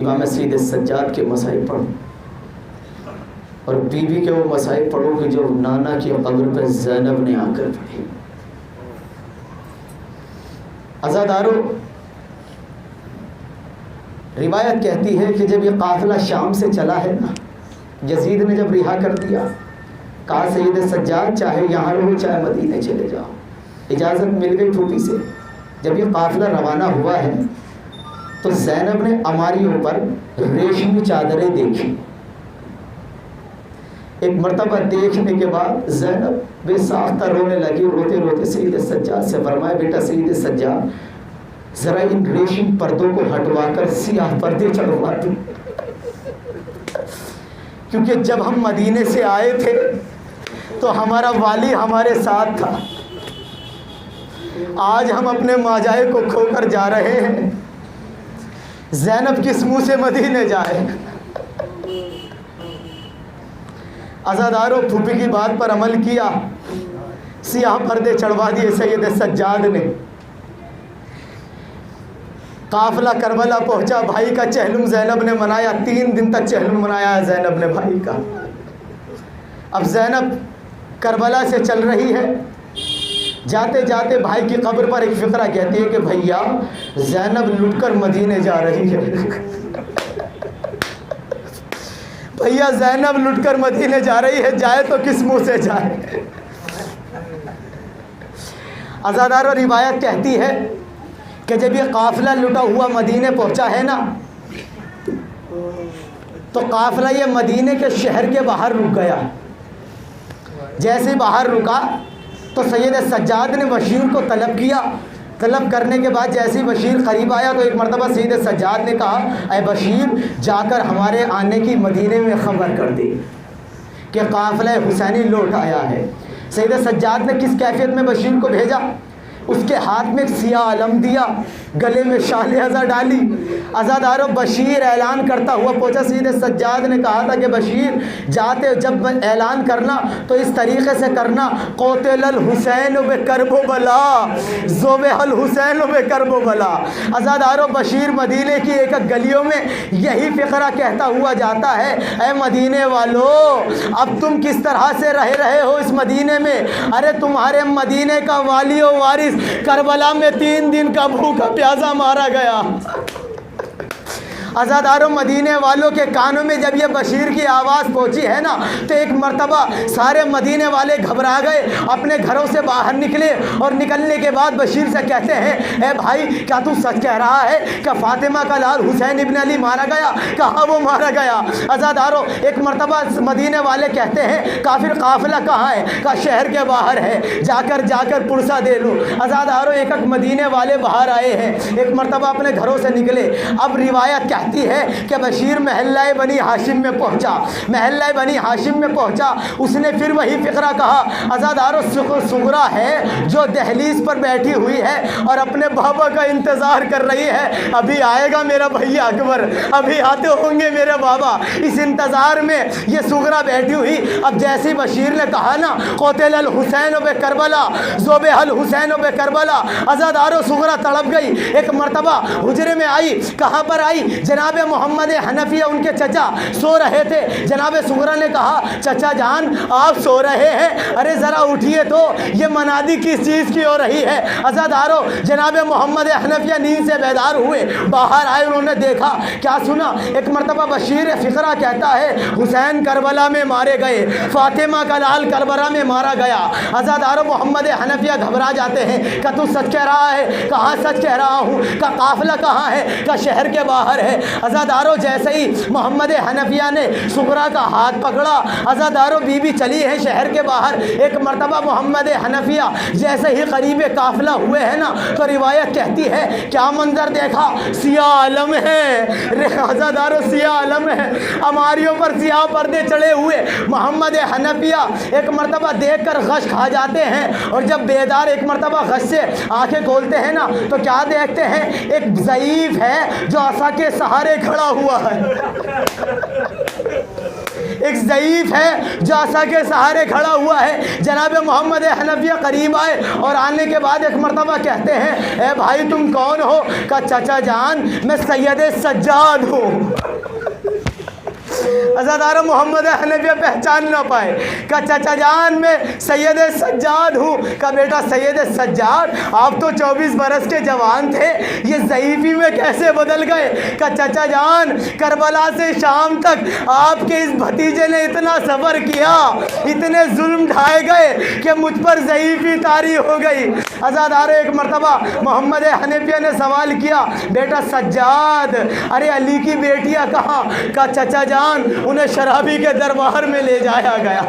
امام سید سجاد کے مسائل پڑھو اور بیوی کے وہ مسائل پڑھو کہ جو نانا کی قبر پر زینب نے آ کر پڑھی۔ عزادارو، روایت کہتی ہے کہ جب یہ قافلہ شام سے چلا ہے نا، یزید نے جب رہا کر دیا، کہا سید سجاد چاہے یہاں رہو چاہے مدینے چلے جاؤ، اجازت مل گئی پھوپھی سے۔ جب یہ قافلہ روانہ ہوا ہے تو زینب نے عماریوں پر ریشمی چادریں دیکھی۔ ایک مرتبہ دیکھنے کے بعد زینب بے ساختہ رونے لگی، روتے روتے سید سجاد سے فرمایا، بیٹا سید سجاد ذرا ان ریشم پردوں کو ہٹوا کر سیاہ پردے چڑھوا دو، کیونکہ جب ہم مدینے سے آئے تھے تو ہمارا والی ہمارے ساتھ تھا، آج ہم اپنے ماجائے کو کھو کر جا رہے ہیں، زینب کس منہ سے مدینے جائے۔ عزادارو، پھوپھی کی بات پر عمل کیا، سیاہ پردے چڑھوا دیے سید سجاد نے۔ قافلہ کربلا پہنچا، بھائی کا چہلم زینب نے منایا، 3 دن تک چہلم منایا ہے زینب نے بھائی کا۔ اب زینب کربلا سے چل رہی ہے، جاتے جاتے بھائی کی قبر پر ایک فقرہ کہتی ہے کہ بھیا زینب لٹ کر مدینے جا رہی ہے، بھیا زینب لٹ کر مدینے جا رہی ہے، جائے تو کس منہ سے جائے۔ عزادارو، روایت کہتی ہے کہ جب یہ قافلہ لٹا ہوا مدینے پہنچا ہے نا، تو قافلہ یہ مدینے کے شہر کے باہر رک گیا۔ جیسے باہر رکا تو سید سجاد نے بشیر کو طلب کیا، طلب کرنے کے بعد جیسے بشیر قریب آیا تو ایک مرتبہ سید سجاد نے کہا، اے بشیر جا کر ہمارے آنے کی مدینے میں خبر کر دے کہ قافلہ حسینی لوٹ آیا ہے۔ سید سجاد نے کس کیفیت میں بشیر کو بھیجا؟ اس کے ہاتھ میں ایک سیاہ علم دیا، گلے میں شال ازر ڈالی۔ عزادارو، بشیر اعلان کرتا ہوا پہنچا، سید سجاد نے کہا تھا کہ بشیر جاتے جب اعلان کرنا تو اس طریقے سے کرنا، قتل الحسین بکرب بلا ذبح الحسین بکرب بلا۔ عزادارو، بشیر مدینے کی ایک گلیوں میں یہی فقرہ کہتا ہوا جاتا ہے، اے مدینے والو اب تم کس طرح سے رہے ہو اس مدینے میں؟ ارے تمہارے مدینے کا والی و وارث کربلا میں 3 دن کا بھوکا پیاسا مارا گیا۔ عزادارو، مدینے والوں کے کانوں میں جب یہ بشیر کی آواز پہنچی ہے نا تو ایک مرتبہ سارے مدینے والے گھبرا گئے، اپنے گھروں سے باہر نکلے، اور نکلنے کے بعد بشیر سے کہتے ہیں، اے بھائی کیا تو سچ کہہ رہا ہے کہ فاطمہ کا لال حسین ابن علی مارا گیا؟ کہاں وہ مارا گیا؟ عزادارو، ایک مرتبہ مدینے والے کہتے ہیں، کافر قافلہ کہاں ہے؟ کہ شہر کے باہر ہے، جا کر پرسہ دے لو۔ عزادارو، ایک مدینے والے باہر آئے ہیں، ایک مرتبہ اپنے گھروں سے نکلے۔ اب روایت کہتی ہے کہ بشیر محلہ بنی ہاشم میں پہنچا، محلہ بنی ہاشم میں پہنچا، اس نے پھر وہی فقرہ کہا۔ عزادارو، صغرا ہے جو دہلیز پر بیٹھی ہوئی ہے اور اپنے بابا کا انتظار کر رہی ہے، ابھی آئے گا میرا بھیا اکبر، ابھی آتے ہوں گے میرے بابا، اس انتظار میں یہ صغرا بیٹھی ہوئی۔ اب جیسے بشیر نے کہا نا، قتل الحسین بکربلا ذبح الحسین بکربلا، عزادارو صغرا تڑپ گئی، ایک مرتبہ حجرے میں آئی۔ کہاں پر آئی؟ جناب محمد حنفیہ ان کے چچا سو رہے تھے۔ جناب صغرا نے کہا، چچا جان آپ سو رہے ہیں، ارے ذرا اٹھیے تو، یہ منادی کس چیز کی ہو رہی ہے؟ عزادارو، جناب محمد حنفیہ نیند سے بیدار ہوئے، باہر آئے، انہوں نے دیکھا، کیا سنا؟ ایک مرتبہ بشیر فقرہ کہتا ہے، حسین کربلا میں مارے گئے، فاطمہ کا لال کربلا میں مارا گیا۔ عزادارو، محمد حنفیہ گھبرا جاتے ہیں کہ تو سچ کہہ رہا ہے؟ کہاں سچ کہہ رہا ہوں؟ کہ قافلہ کہاں ہے؟ کہ شہر کے باہر ہے۔ عزادارو، جیسے ہی محمد حنفیہ نے صغرا کا ہاتھ پکڑا، عزادارو بی بی چلی ہے شہر کے باہر۔ ایک مرتبہ محمد حنفیہ جیسے ہی قریب قافلہ ہوئے ہیں نا تو روایت کہتی ہے، کیا منظر دیکھا؟ سیاہ علم ہے، عزادارو سیاہ علم ہے، عماریوں پر سیاہ پردے چڑھے ہوئے۔ محمد حنفیہ ایک مرتبہ دیکھ کر غش کھا جاتے ہیں، اور جب بیدار ایک مرتبہ غش سے آنکھیں کھولتے ہیں نا تو کیا دیکھتے ہیں؟ ایک ضعیف ہے جو عصا کے سہارے کھڑا ہوا ہے، ایک ضعیف ہے جو عصا کے سہارے کھڑا ہوا ہے. جناب محمد حنفیہ قریب آئے اور آنے کے بعد ایک مرتبہ کہتے ہیں اے بھائی تم کون ہو؟ کہا چچا جان میں سید سجاد ہوں. عزادارو محمد حنفیہ پہچان نہ پائے. کہا چچا جان میں سید سجاد ہوں. کہا بیٹا سید سجاد آپ تو 24 برس کے جوان تھے, یہ ضعیفی میں کیسے بدل گئے؟ کہا چچا جان کربلا سے شام تک آپ کے اس بھتیجے نے اتنا صبر کیا, اتنے ظلم ڈھائے گئے کہ مجھ پر ضعیفی طاری ہو گئی. عزادارو ایک مرتبہ محمد حنفیہ نے سوال کیا بیٹا سجاد ارے علی کی بیٹیاں کہاں؟ کہا چچا جان انہیں شرابی کے دربار میں لے جایا گیا.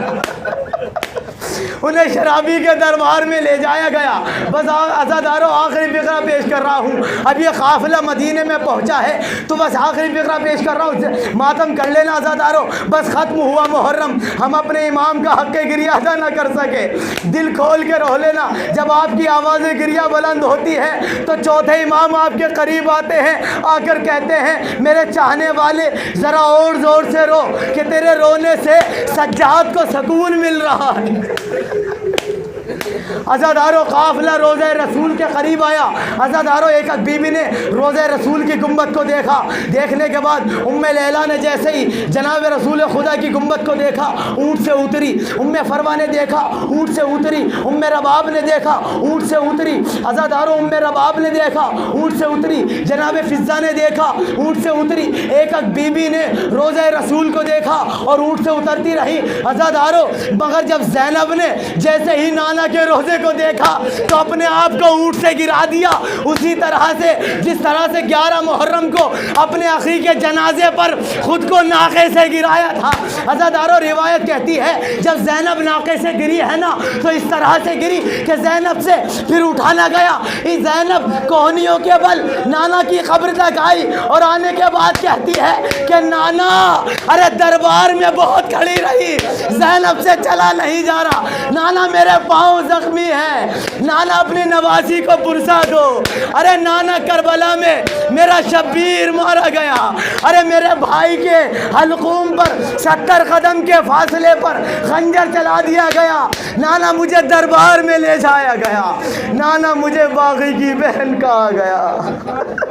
انہیں شرابی کے دربار میں لے جایا گیا. بس عزادارو آخری فقرہ پیش کر رہا ہوں. اب یہ قافلہ مدینے میں پہنچا ہے تو بس آخری فقرہ پیش کر رہا ہوں, ماتم کر لینا عزادارو. بس ختم ہوا محرم, ہم اپنے امام کا حق گریہ ادا نہ کر سکے. دل کھول کے رو لینا, جب آپ کی آواز گریہ بلند ہوتی ہے تو چوتھے امام آپ کے قریب آتے ہیں, آ کر کہتے ہیں میرے چاہنے والے ذرا اور زور سے رو کہ تیرے رونے سے سجاد کو سکون مل رہا ہے. عزادارو قافلہ روضہ رسول کے قریب آیا. عزادارو ایک بی بی نے روضہ رسول کی گنبد کو دیکھا. دیکھنے کے بعد ام لیلا نے جیسے ہی جناب رسول خدا کی گنبد کو دیکھا اونٹ سے اتری. ام فروا نے دیکھا اونٹ سے اتری. ام رباب نے دیکھا اونٹ سے اتری. عزادارو ام رباب نے دیکھا اونٹ سے اتری. جناب فضہ نے دیکھا اونٹ سے اتری. ایک بی بی نے روضہ رسول کو دیکھا اور اونٹ سے اترتی رہی. عزادارو مگر جب زینب نے جیسے ہی نانا کے روزے کو دیکھا تو اپنے آپ کو اونٹ سے گرا دیا, اسی طرح سے جس طرح سے 11 محرم کو اپنے اخی کے جنازے پر خود کو ناقے سے گرایا تھا. عزادارو روایت کہتی ہے جب زینب ناقے سے گری ہے نا تو اس طرح سے گری کہ زینب سے پھر اٹھا نہ گیا. زینب کوہنیوں کے بل نانا کی قبر تک آئی اور آنے کے بعد کہتی ہے کہ نانا ارے دربار میں بہت کھڑی رہی, زینب سے چلا نہیں جا رہا. نانا میرے پاؤں زخمی ہے, نانا اپنی نواسی کو پرسا دو. ارے نانا کربلا میں میرا شبیر مارا گیا. ارے میرے بھائی کے حلقوم پر 70 قدم کے فاصلے پر خنجر چلا دیا گیا. نانا مجھے دربار میں لے جایا گیا. نانا مجھے باغی کی بہن کہا گیا.